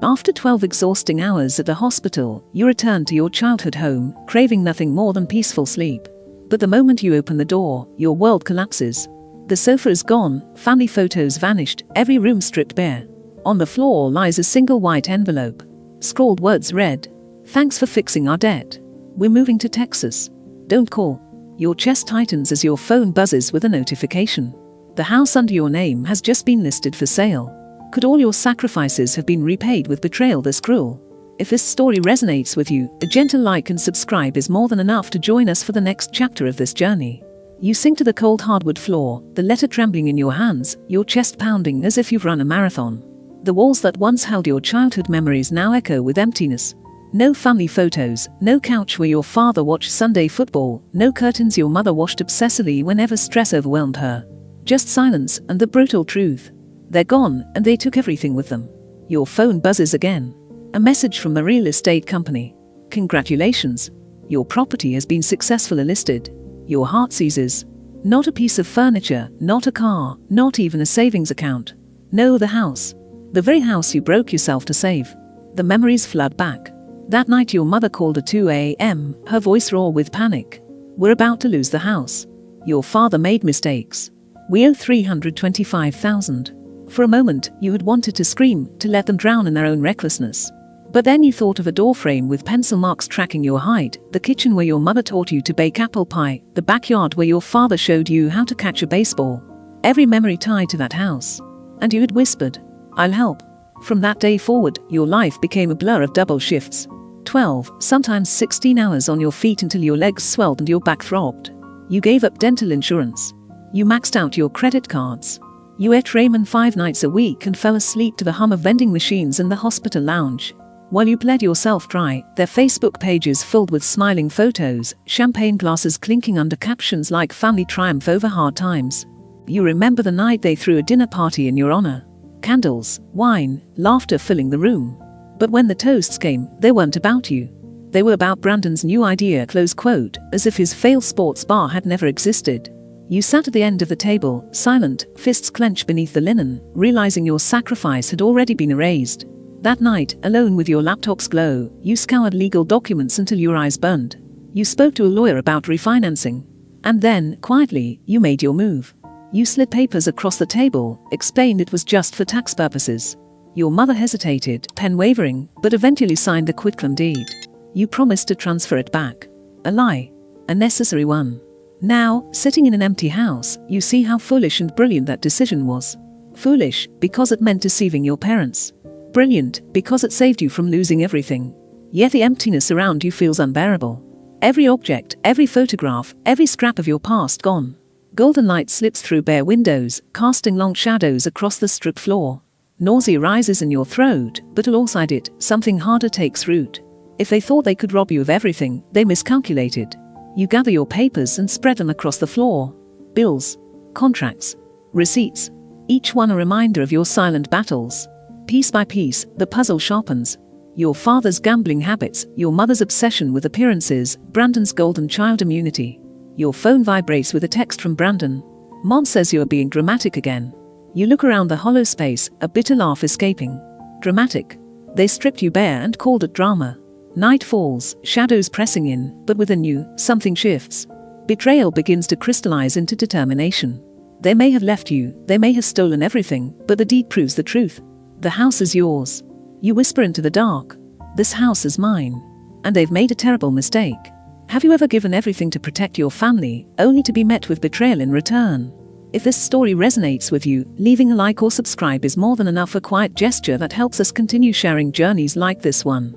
After 12 exhausting hours at the hospital, you return to your childhood home, craving nothing more than peaceful sleep. But the moment you open the door, your world collapses. The sofa is gone, family photos vanished, every room stripped bare. On the floor lies a single white envelope. Scrawled words read, "Thanks for fixing our debt. We're moving to Texas. Don't call." Your chest tightens as your phone buzzes with a notification. The house under your name has just been listed for sale. Could all your sacrifices have been repaid with betrayal this cruel? If this story resonates with you, a gentle like and subscribe is more than enough to join us for the next chapter of this journey. You sink to the cold hardwood floor, the letter trembling in your hands, your chest pounding as if you've run a marathon. The walls that once held your childhood memories now echo with emptiness. No family photos, no couch where your father watched Sunday football, no curtains your mother washed obsessively whenever stress overwhelmed her. Just silence and the brutal truth. They're gone, and they took everything with them. Your phone buzzes again. A message from the real estate company. Congratulations. Your property has been successfully listed. Your heart seizes. Not a piece of furniture, not a car, not even a savings account. No, the house. The very house you broke yourself to save. The memories flood back. That night your mother called at 2 a.m., her voice raw with panic. "We're about to lose the house. Your father made mistakes. We owe $325,000. For a moment, you had wanted to scream, to let them drown in their own recklessness. But then you thought of a door frame with pencil marks tracking your height, the kitchen where your mother taught you to bake apple pie, the backyard where your father showed you how to catch a baseball. Every memory tied to that house. And you had whispered, "I'll help." From that day forward, your life became a blur of double shifts. 12, sometimes 16 hours on your feet until your legs swelled and your back throbbed. You gave up dental insurance. You maxed out your credit cards. You ate ramen 5 nights a week and fell asleep to the hum of vending machines in the hospital lounge. While you bled yourself dry, their Facebook pages filled with smiling photos, champagne glasses clinking under captions like "Family triumph over hard times." You remember the night they threw a dinner party in your honor. Candles, wine, laughter filling the room. But when the toasts came, they weren't about you. They were about Brandon's new idea, close quote, as if his failed sports bar had never existed. You sat at the end of the table, silent, fists clenched beneath the linen, realizing your sacrifice had already been erased. That night, alone with your laptop's glow, you scoured legal documents until your eyes burned. You spoke to a lawyer about refinancing. And then, quietly, you made your move. You slid papers across the table, explained it was just for tax purposes. Your mother hesitated, pen wavering, but eventually signed the quitclaim deed. You promised to transfer it back. A lie. A necessary one. Now, sitting in an empty house, you see how foolish and brilliant that decision was. Foolish, because it meant deceiving your parents. Brilliant, because it saved you from losing everything. Yet the emptiness around you feels unbearable. Every object, every photograph, every scrap of your past gone. Golden light slips through bare windows, casting long shadows across the stripped floor. Nausea rises in your throat, but alongside it, something harder takes root. If they thought they could rob you of everything, they miscalculated. You gather your papers and spread them across the floor. Bills, contracts, receipts, each one a reminder of your silent battles. Piece by piece, the puzzle sharpens. Your father's gambling habits, your mother's obsession with appearances, Brandon's golden child immunity. Your phone vibrates with a text from Brandon. "Mom says you are being dramatic again." You look around the hollow space, a bitter laugh escaping. Dramatic. They stripped you bare and called it drama. Night falls, shadows pressing in, but within you, something shifts. Betrayal begins to crystallize into determination. They may have left you, they may have stolen everything, but the deed proves the truth. The house is yours. You whisper into the dark, "This house is mine." And they've made a terrible mistake. Have you ever given everything to protect your family, only to be met with betrayal in return? If this story resonates with you, leaving a like or subscribe is more than enough, a quiet gesture that helps us continue sharing journeys like this one.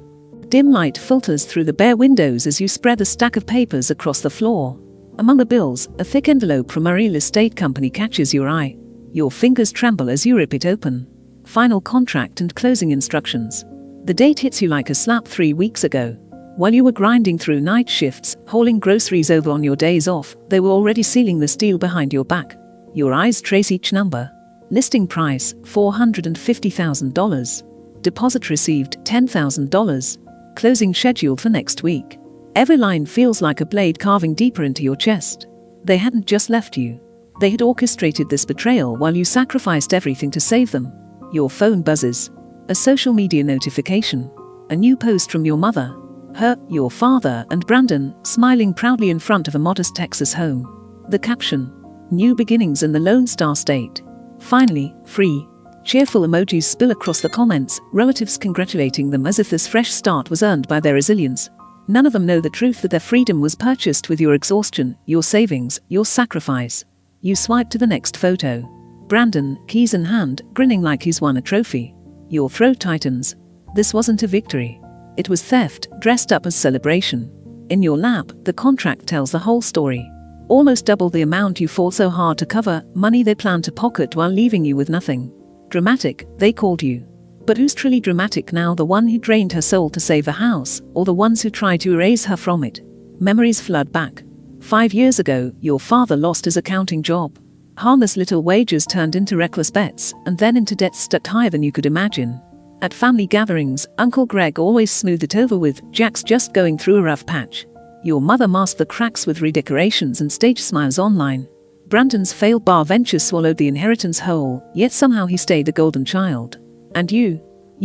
Dim light filters through the bare windows as you spread a stack of papers across the floor. Among the bills, a thick envelope from a real estate company catches your eye. Your fingers tremble as you rip it open. Final contract and closing instructions. The date hits you like a slap 3 weeks ago. While you were grinding through night shifts, hauling groceries over on your days off, they were already sealing the steel behind your back. Your eyes trace each number. Listing price, $450,000. Deposit received, $10,000. Closing scheduled for next week. Every line feels like a blade carving deeper into your chest. They hadn't just left you. They had orchestrated this betrayal while you sacrificed everything to save them. Your phone buzzes. A social media notification. A new post from your mother. Her, your father, and Brandon, smiling proudly in front of a modest Texas home. The caption. New beginnings in the Lone Star State. Finally, free. Cheerful emojis spill across the comments, relatives congratulating them as if this fresh start was earned by their resilience. None of them know the truth that their freedom was purchased with your exhaustion, your savings, your sacrifice. You swipe to the next photo. Brandon, keys in hand, grinning like he's won a trophy. Your throat tightens. This wasn't a victory. It was theft, dressed up as celebration. In your lap, the contract tells the whole story. Almost double the amount you fought so hard to cover, money they planned to pocket while leaving you with nothing. Dramatic, they called you. But who's truly dramatic now, the one who drained her soul to save a house, or the ones who tried to erase her from it? Memories flood back. 5 years ago, your father lost his accounting job. Harmless little wages turned into reckless bets, and then into debts stacked higher than you could imagine. At family gatherings, Uncle Greg always smoothed it over with, "Jack's just going through a rough patch." Your mother masked the cracks with redecorations and staged smiles online. Brandon's failed bar venture swallowed the inheritance whole, yet somehow he stayed the golden child. And you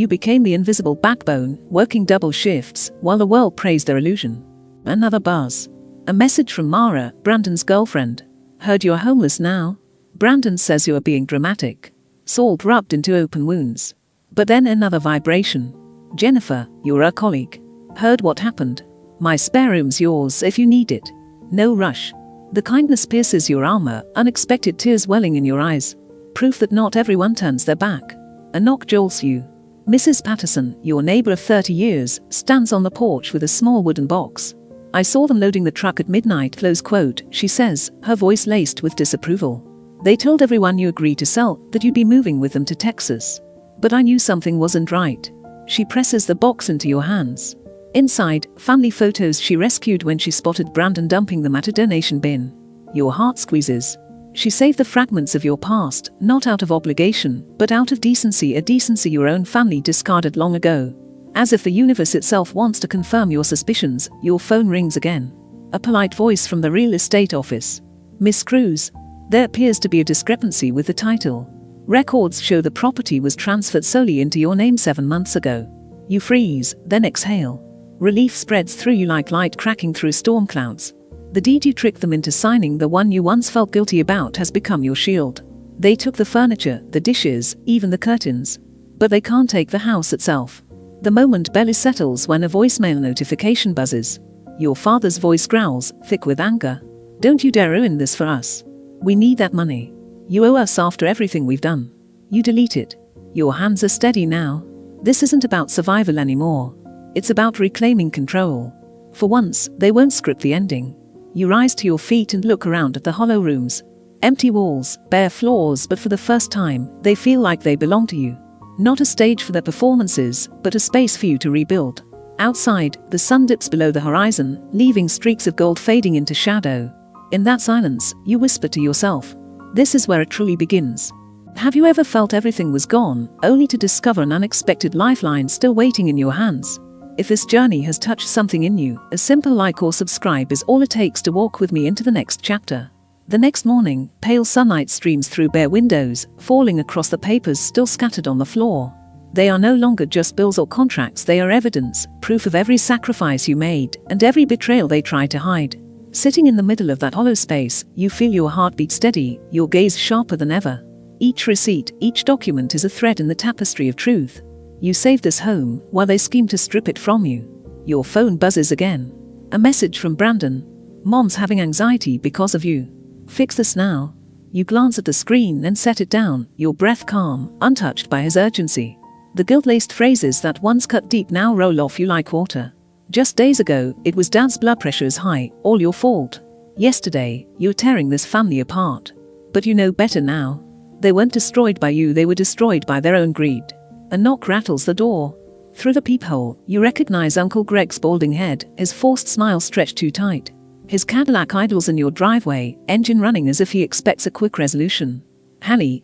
became the invisible backbone, working double shifts, while the world praised their illusion. Another buzz. A message from Mara, Brandon's girlfriend. "Heard you're homeless now. Brandon says you are being dramatic." Salt rubbed into open wounds. But then another vibration. "Jennifer, you're a colleague. Heard what happened. My spare room's yours if you need it. No rush." The kindness pierces your armor, unexpected tears welling in your eyes. Proof that not everyone turns their back. A knock jolts you. Mrs. Patterson, your neighbor of 30 years, stands on the porch with a small wooden box. "I saw them loading the truck at midnight," close quote, she says, her voice laced with disapproval. "They told everyone you agreed to sell, that you'd be moving with them to Texas. But I knew something wasn't right." She presses the box into your hands. Inside, family photos she rescued when she spotted Brandon dumping them at a donation bin. Your heart squeezes. She saved the fragments of your past, not out of obligation, but out of decency, a decency your own family discarded long ago. As if the universe itself wants to confirm your suspicions, your phone rings again. A polite voice from the real estate office. "Miss Cruz, there appears to be a discrepancy with the title. Records show the property was transferred solely into your name 7 months ago." You freeze, then exhale. Relief spreads through you like light cracking through storm clouds. The deed you tricked them into signing, the one you once felt guilty about, has become your shield. They took the furniture, the dishes, even the curtains. But they can't take the house itself. The moment barely settles when a voicemail notification buzzes. Your father's voice growls, thick with anger. "Don't you dare ruin this for us. We need that money. You owe us after everything we've done." You delete it. Your hands are steady now. This isn't about survival anymore. It's about reclaiming control. For once, they won't script the ending. You rise to your feet and look around at the hollow rooms. Empty walls, bare floors, but for the first time, they feel like they belong to you. Not a stage for their performances, but a space for you to rebuild. Outside, the sun dips below the horizon, leaving streaks of gold fading into shadow. In that silence, you whisper to yourself, "This is where it truly begins." Have you ever felt everything was gone, only to discover an unexpected lifeline still waiting in your hands? If this journey has touched something in you, a simple like or subscribe is all it takes to walk with me into the next chapter. The next morning, pale sunlight streams through bare windows, falling across the papers still scattered on the floor. They are no longer just bills or contracts, they are evidence, proof of every sacrifice you made, and every betrayal they tried to hide. Sitting in the middle of that hollow space, you feel your heartbeat steady, your gaze sharper than ever. Each receipt, each document is a thread in the tapestry of truth. You saved this home, while they schemed to strip it from you. Your phone buzzes again. A message from Brandon. "Mom's having anxiety because of you. Fix this now." You glance at the screen and set it down, your breath calm, untouched by his urgency. The guilt-laced phrases that once cut deep now roll off you like water. Just days ago, it was Dad's blood pressure is high, all your fault. Yesterday, you're tearing this family apart. But you know better now. They weren't destroyed by you, they were destroyed by their own greed. A knock rattles the door. Through the peephole, you recognize Uncle Greg's balding head, his forced smile stretched too tight. His Cadillac idles in your driveway, engine running as if he expects a quick resolution. "Honey,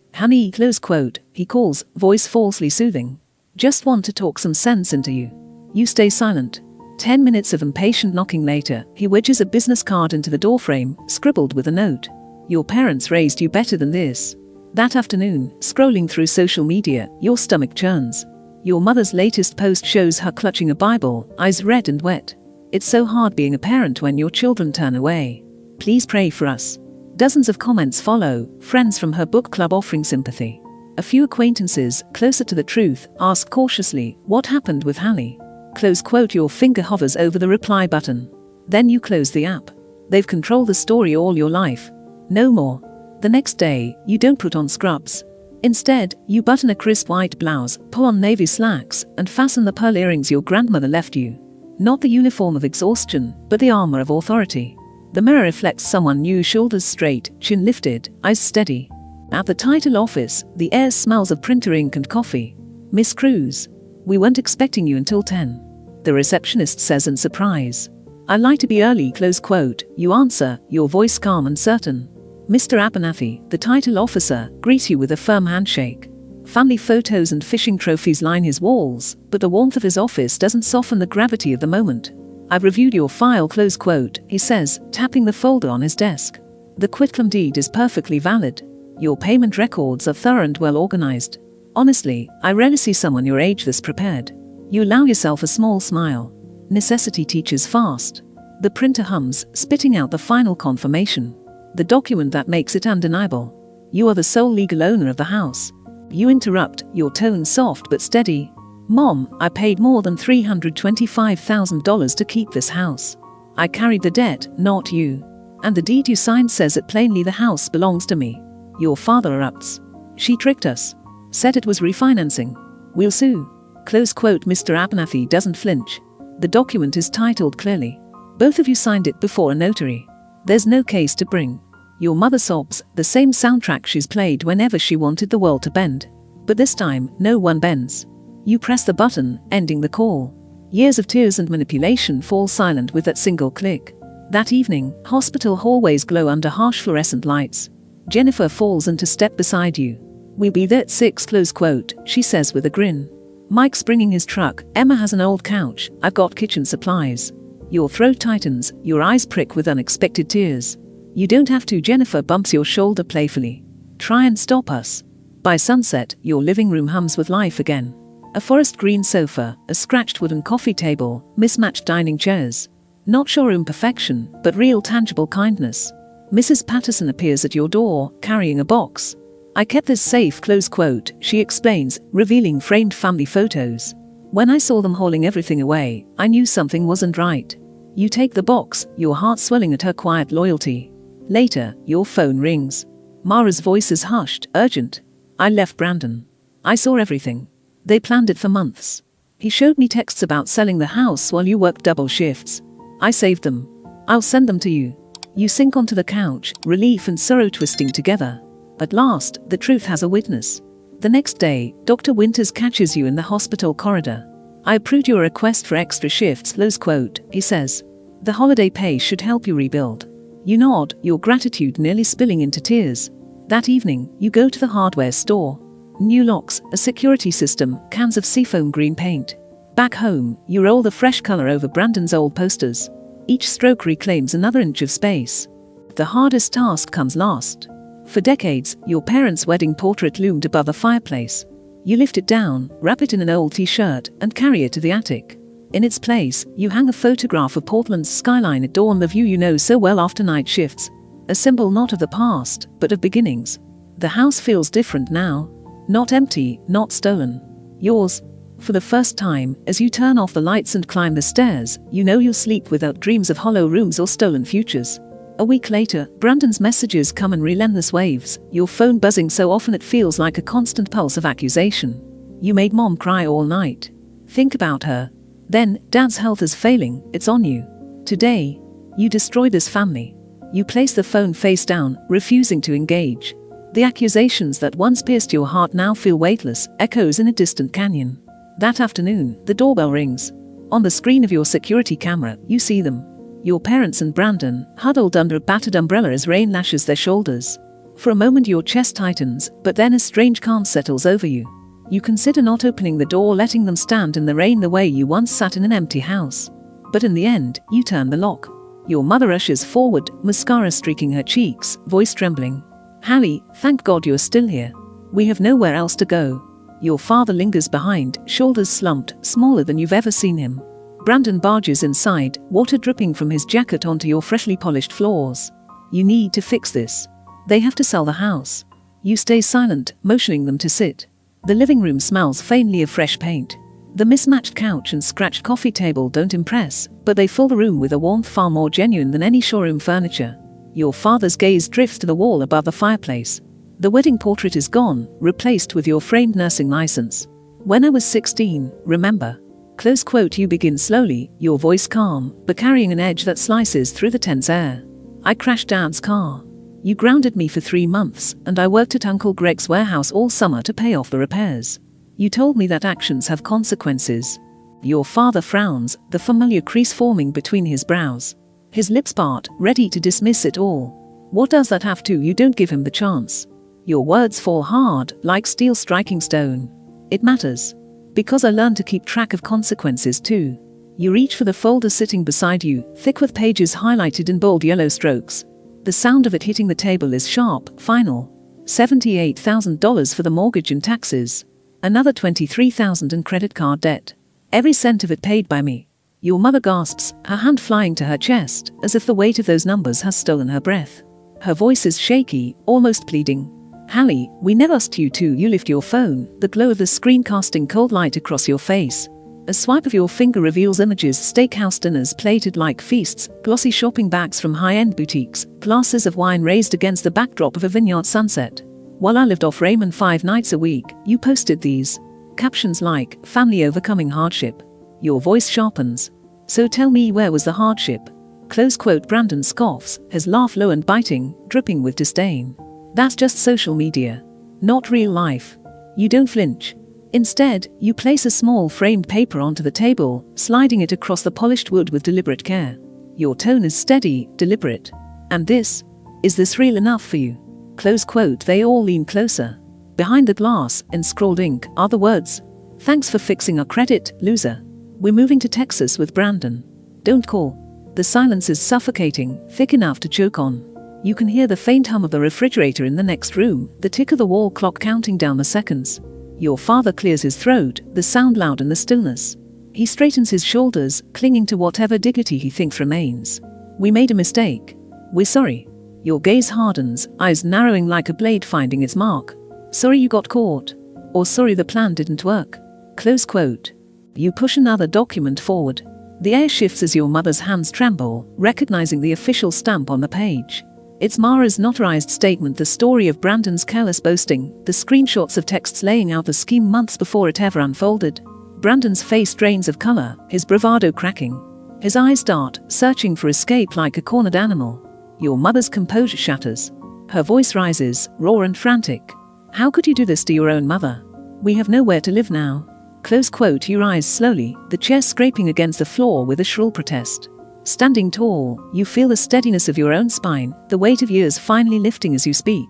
close quote," he calls, voice falsely soothing. "Just want to talk some sense into you." You stay silent. 10 minutes of impatient knocking later, he wedges a business card into the doorframe, scribbled with a note. "Your parents raised you better than this." That afternoon, scrolling through social media, your stomach churns. Your mother's latest post shows her clutching a Bible, eyes red and wet. It's so hard being a parent when your children turn away. Please pray for us. Dozens of comments follow, friends from her book club offering sympathy. A few acquaintances, closer to the truth, ask cautiously, what happened with Hallie? Close quote. Your finger hovers over the reply button. Then you close the app. They've controlled the story all your life. No more. The next day, you don't put on scrubs. Instead, you button a crisp white blouse, pull on navy slacks, and fasten the pearl earrings your grandmother left you. Not the uniform of exhaustion, but the armor of authority. The mirror reflects someone new, shoulders straight, chin lifted, eyes steady. At the title office, the air smells of printer ink and coffee. Miss Cruz, we weren't expecting you until 10. The receptionist says in surprise. I like to be early, close quote. You answer, your voice calm and certain. Mr. Abernathy, the title officer, greets you with a firm handshake. Family photos and fishing trophies line his walls, but the warmth of his office doesn't soften the gravity of the moment. I've reviewed your file, close quote, he says, tapping the folder on his desk. The quitclaim deed is perfectly valid. Your payment records are thorough and well organized. Honestly, I rarely see someone your age this prepared. You allow yourself a small smile. Necessity teaches fast. The printer hums, spitting out the final confirmation. The document that makes it undeniable. You are the sole legal owner of the house. You interrupt, your tone soft but steady. Mom, I paid more than $325,000 to keep this house. I carried the debt, not you. And the deed you signed says it plainly, the house belongs to me. Your father erupts. She tricked us. Said it was refinancing. We'll sue. Close quote. Mr. Abernathy doesn't flinch. The document is titled clearly. Both of you signed it before a notary. There's no case to bring. Your mother sobs, the same soundtrack she's played whenever she wanted the world to bend. But this time, no one bends. You press the button, ending the call. Years of tears and manipulation fall silent with that single click. That evening, hospital hallways glow under harsh fluorescent lights. Jennifer falls into step beside you. We'll be there at 6, close quote, she says with a grin. Mike's bringing his truck, Emma has an old couch, I've got kitchen supplies. Your throat tightens, your eyes prick with unexpected tears. You don't have to, Jennifer bumps your shoulder playfully. Try and stop us. By sunset, your living room hums with life again. A forest green sofa, a scratched wooden coffee table, mismatched dining chairs. Not showroom perfection, but real tangible kindness. Mrs. Patterson appears at your door, carrying a box. I kept this safe, close quote, she explains, revealing framed family photos. When I saw them hauling everything away, I knew something wasn't right. You take the box, your heart swelling at her quiet loyalty. Later, your phone rings. Mara's voice is hushed, urgent. I left Brandon. I saw everything. They planned it for months. He showed me texts about selling the house while you worked double shifts. I saved them. I'll send them to you. You sink onto the couch, relief and sorrow twisting together. At last, the truth has a witness. The next day, Dr. Winters catches you in the hospital corridor. I approved your request for extra shifts, close quote, he says. The holiday pay should help you rebuild. You nod, your gratitude nearly spilling into tears. That evening, you go to the hardware store. New locks, a security system, cans of seafoam green paint. Back home, you roll the fresh color over Brandon's old posters. Each stroke reclaims another inch of space. The hardest task comes last. For decades, your parents' wedding portrait loomed above the fireplace. You lift it down, wrap it in an old t-shirt, and carry it to the attic. In its place, you hang a photograph of Portland's skyline at dawn, the view you know so well after night shifts. A symbol not of the past, but of beginnings. The house feels different now. Not empty, not stolen. Yours. For the first time, as you turn off the lights and climb the stairs, you know you'll sleep without dreams of hollow rooms or stolen futures. A week later, Brandon's messages come in relentless waves, your phone buzzing so often it feels like a constant pulse of accusation. You made Mom cry all night. Think about her. Then, Dad's health is failing, it's on you. Today, you destroy this family. You place the phone face down, refusing to engage. The accusations that once pierced your heart now feel weightless, echoes in a distant canyon. That afternoon, the doorbell rings. On the screen of your security camera, you see them. Your parents and Brandon, huddled under a battered umbrella as rain lashes their shoulders. For a moment your chest tightens, but then a strange calm settles over you. You consider not opening the door, letting them stand in the rain the way you once sat in an empty house. But in the end, you turn the lock. Your mother rushes forward, mascara streaking her cheeks, voice trembling. Hallie, thank God you're still here. We have nowhere else to go. Your father lingers behind, shoulders slumped, smaller than you've ever seen him. Brandon barges inside, water dripping from his jacket onto your freshly polished floors. You need to fix this. They have to sell the house. You stay silent, motioning them to sit. The living room smells faintly of fresh paint. The mismatched couch and scratched coffee table don't impress, but they fill the room with a warmth far more genuine than any showroom furniture. Your father's gaze drifts to the wall above the fireplace. The wedding portrait is gone, replaced with your framed nursing license. When I was 16, remember? Close quote. You begin slowly, your voice calm, but carrying an edge that slices through the tense air. I crashed Dad's car. You grounded me for 3 months, and I worked at Uncle Greg's warehouse all summer to pay off the repairs. You told me that actions have consequences. Your father frowns, the familiar crease forming between his brows. His lips part, ready to dismiss it all. What does that have to? You don't give him the chance. Your words fall hard, like steel striking stone. It matters. Because I learned to keep track of consequences too. You reach for the folder sitting beside you, thick with pages highlighted in bold yellow strokes. The sound of it hitting the table is sharp, final. $78,000 for the mortgage and taxes. Another $23,000 in credit card debt. Every cent of it paid by me. Your mother gasps, her hand flying to her chest, as if the weight of those numbers has stolen her breath. Her voice is shaky, almost pleading. Hallie, we never asked you to. You lift your phone, the glow of the screen casting cold light across your face. A swipe of your finger reveals images: steakhouse dinners plated like feasts, glossy shopping bags from high-end boutiques, glasses of wine raised against the backdrop of a vineyard sunset. While I lived off ramen 5 nights a week, you posted these captions like, family overcoming hardship. Your voice sharpens. So tell me, where was the hardship? Close quote. Brandon scoffs, his laugh low and biting, dripping with disdain. That's just social media. Not real life. You don't flinch. Instead, you place a small framed paper onto the table, sliding it across the polished wood with deliberate care. Your tone is steady, deliberate. And this? Is this real enough for you? Close quote. They all lean closer. Behind the glass, in scrawled ink, are the words, thanks for fixing our credit, loser. We're moving to Texas with Brandon. Don't call. The silence is suffocating, thick enough to choke on. You can hear the faint hum of the refrigerator in the next room, the tick of the wall clock counting down the seconds. Your father clears his throat, the sound loud in the stillness. He straightens his shoulders, clinging to whatever dignity he thinks remains. We made a mistake. We're sorry. Your gaze hardens, eyes narrowing like a blade finding its mark. Sorry you got caught. Or sorry the plan didn't work. Close quote. You push another document forward. The air shifts as your mother's hands tremble, recognizing the official stamp on the page. It's Mara's notarized statement, the story of Brandon's careless boasting, the screenshots of texts laying out the scheme months before it ever unfolded. Brandon's face drains of color, his bravado cracking. His eyes dart, searching for escape like a cornered animal. Your mother's composure shatters. Her voice rises, raw and frantic. How could you do this to your own mother? We have nowhere to live now. Close quote. You rise slowly, the chair scraping against the floor with a shrill protest. Standing tall, you feel the steadiness of your own spine, the weight of years finally lifting as you speak.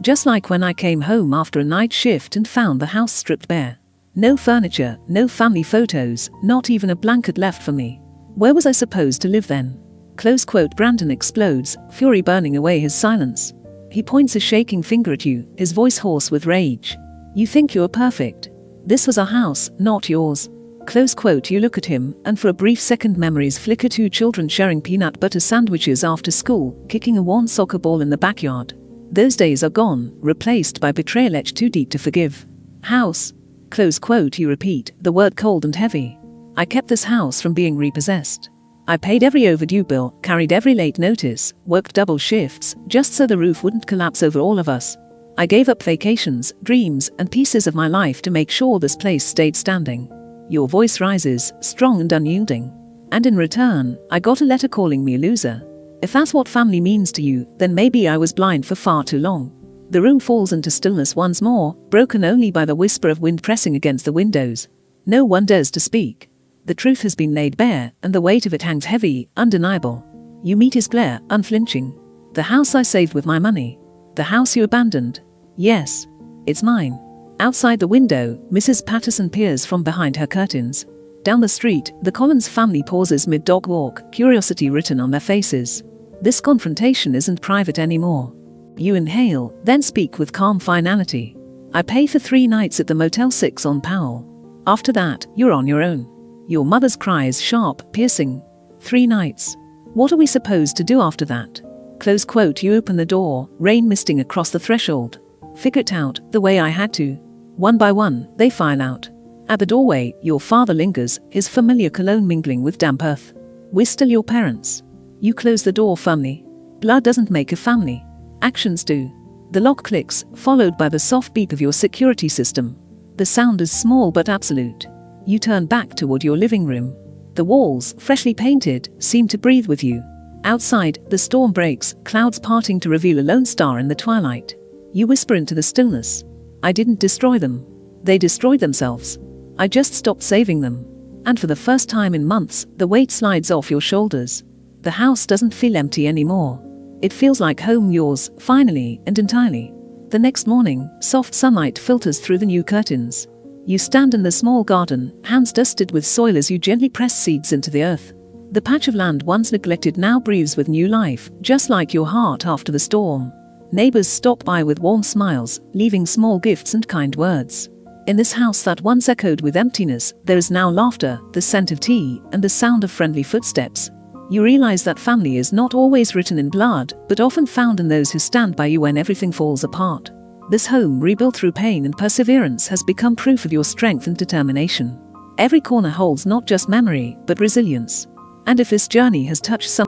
Just like when I came home after a night shift and found the house stripped bare. No furniture, no family photos, not even a blanket left for me. Where was I supposed to live then? Close quote. Brandon explodes, fury burning away his silence. He points a shaking finger at you, his voice hoarse with rage. You think you're perfect. This was our house, not yours. Close quote. You look at him, and for a brief second memories flicker: 2 children sharing peanut butter sandwiches after school, kicking a worn soccer ball in the backyard. Those days are gone, replaced by betrayal etched too deep to forgive. House. Close quote. You repeat, the word cold and heavy. I kept this house from being repossessed. I paid every overdue bill, carried every late notice, worked double shifts, just so the roof wouldn't collapse over all of us. I gave up vacations, dreams, and pieces of my life to make sure this place stayed standing. Your voice rises, strong and unyielding. And in return, I got a letter calling me a loser. If that's what family means to you, then maybe I was blind for far too long. The room falls into stillness once more, broken only by the whisper of wind pressing against the windows. No one dares to speak. The truth has been laid bare, and the weight of it hangs heavy, undeniable. You meet his glare, unflinching. The house I saved with my money. The house you abandoned. Yes, it's mine. Outside the window, Mrs. Patterson peers from behind her curtains. Down the street, the Collins family pauses mid-dog walk, curiosity written on their faces. This confrontation isn't private anymore. You inhale, then speak with calm finality. I pay for 3 nights at the Motel 6 on Powell. After that, you're on your own. Your mother's cry is sharp, piercing. 3 nights. What are we supposed to do after that? Close quote. You open the door, rain misting across the threshold. Figure it out, the way I had to. One by one, they file out. At the doorway, your father lingers, his familiar cologne mingling with damp earth. We're still your parents. You close the door firmly. Blood doesn't make a family. Actions do. The lock clicks, followed by the soft beep of your security system. The sound is small but absolute. You turn back toward your living room. The walls, freshly painted, seem to breathe with you. Outside, the storm breaks, clouds parting to reveal a lone star in the twilight. You whisper into the stillness. I didn't destroy them. They destroyed themselves. I just stopped saving them. And for the first time in months, the weight slides off your shoulders. The house doesn't feel empty anymore. It feels like home, yours, finally and entirely. The next morning, soft sunlight filters through the new curtains. You stand in the small garden, hands dusted with soil as you gently press seeds into the earth. The patch of land once neglected now breathes with new life, just like your heart after the storm. Neighbors stop by with warm smiles, leaving small gifts and kind words. In this house that once echoed with emptiness, there is now laughter, the scent of tea, and the sound of friendly footsteps. You realize that family is not always written in blood, but often found in those who stand by you when everything falls apart. This home, rebuilt through pain and perseverance, has become proof of your strength and determination. Every corner holds not just memory, but resilience. And if this journey has touched some